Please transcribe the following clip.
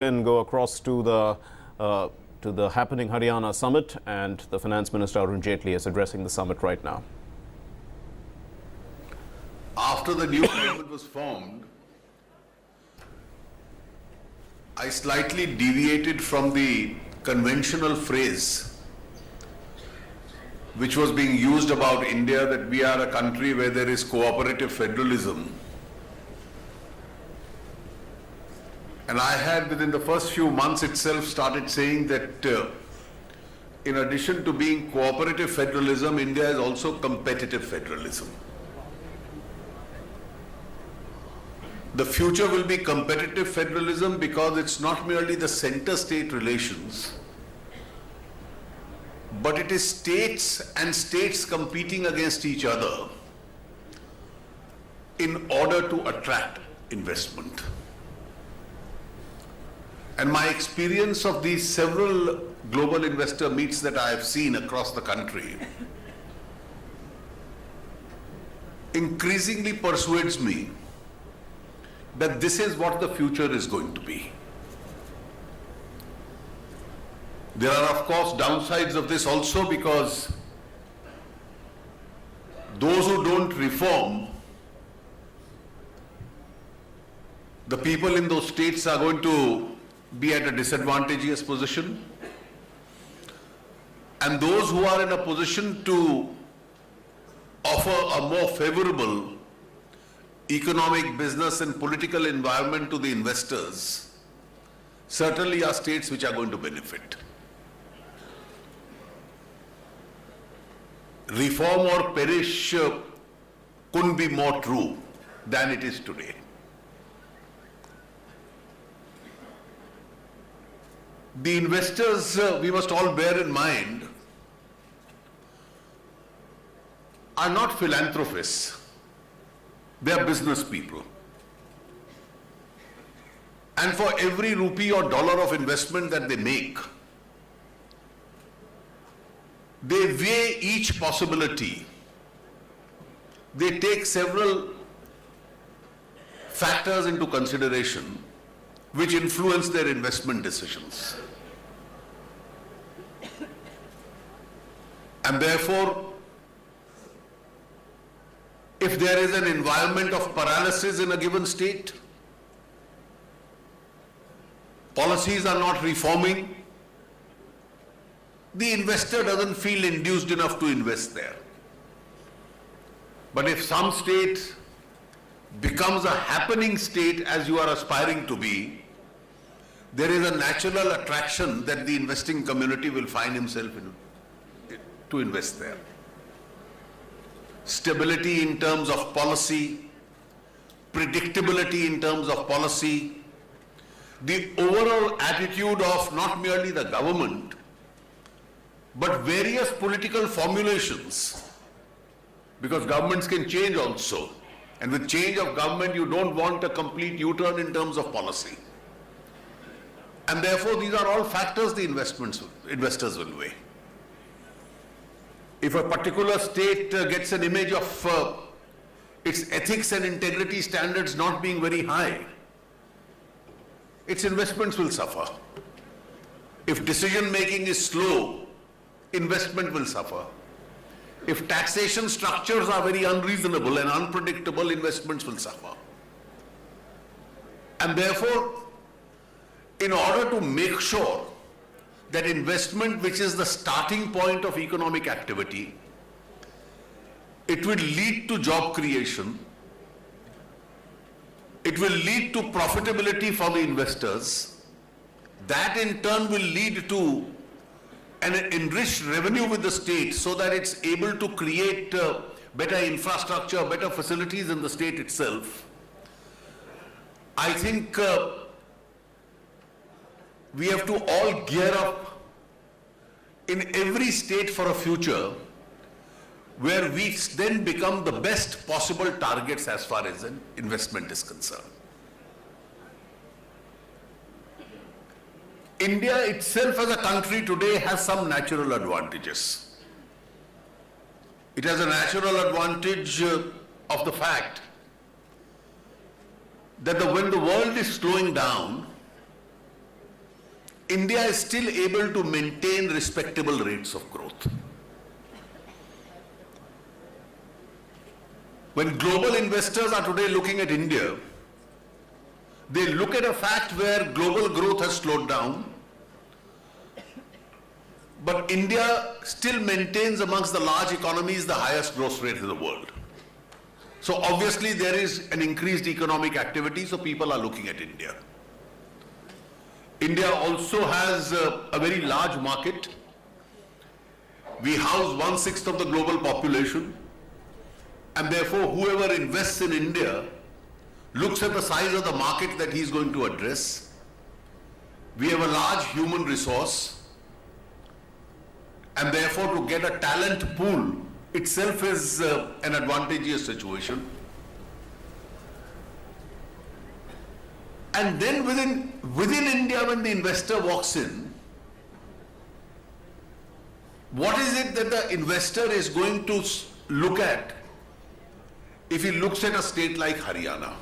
and go across to the happening Haryana summit, and the Finance Minister Arun Jaitley is addressing the summit right now. After the new government was formed, I slightly deviated from the conventional phrase which was being used about India, that we are a country where there is cooperative federalism. And I had, within the first few months itself, started saying that in addition to being cooperative federalism, India is also competitive federalism. The future will be competitive federalism because it's not merely the center-state relations, but it is states and states competing against each other in order to attract investment. And my experience of these several global investor meets that I have seen across the country increasingly persuades me that this is what the future is going to be. There are, of course, downsides of this also, because those who don't reform, the people in those states are going to be at a disadvantageous position, and those who are in a position to offer a more favorable economic, business and political environment to the investors certainly are states which are going to benefit. Reform or perish couldn't be more true than it is today. The investors, we must all bear in mind, are not philanthropists. They are business people. And for every rupee or dollar of investment that they make, they weigh each possibility. They take several factors into consideration which influence their investment decisions. And therefore, if there is an environment of paralysis in a given state, policies are not reforming, the investor doesn't feel induced enough to invest there. But if some state becomes a happening state, as you are aspiring to be, there is a natural attraction that the investing community will find himself in to invest there. Stability in terms of policy, predictability in terms of policy, the overall attitude of not merely the government, but various political formulations, because governments can change also. And with change of government, you don't want a complete U-turn in terms of policy. And therefore, these are all factors the investors will weigh. If a particular state gets an image of its ethics and integrity standards not being very high, its investments will suffer. If decision making is slow, investment will suffer. If taxation structures are very unreasonable and unpredictable, investments will suffer. And therefore, in order to make sure that investment, which is the starting point of economic activity, it will lead to job creation, it will lead to profitability for the investors, that in turn will lead to an enriched revenue with the state so that it's able to create better infrastructure, better facilities in the state itself. I think we have to all gear up in every state for a future where we then become the best possible targets as far as an investment is concerned. India itself as a country today has some natural advantages. It has a natural advantage of the fact that when the world is slowing down, India is still able to maintain respectable rates of growth. When global investors are today looking at India, they look at a fact where global growth has slowed down, but India still maintains amongst the large economies the highest growth rate in the world. So obviously there is an increased economic activity, so people are looking at India. India also has a very large market. We house 1/6 of the global population, and therefore whoever invests in India looks at the size of the market that he's going to address. We have a large human resource, and therefore to get a talent pool itself is an advantageous situation. And then within India, when the investor walks in, what is it that the investor is going to look at if he looks at a state like Haryana?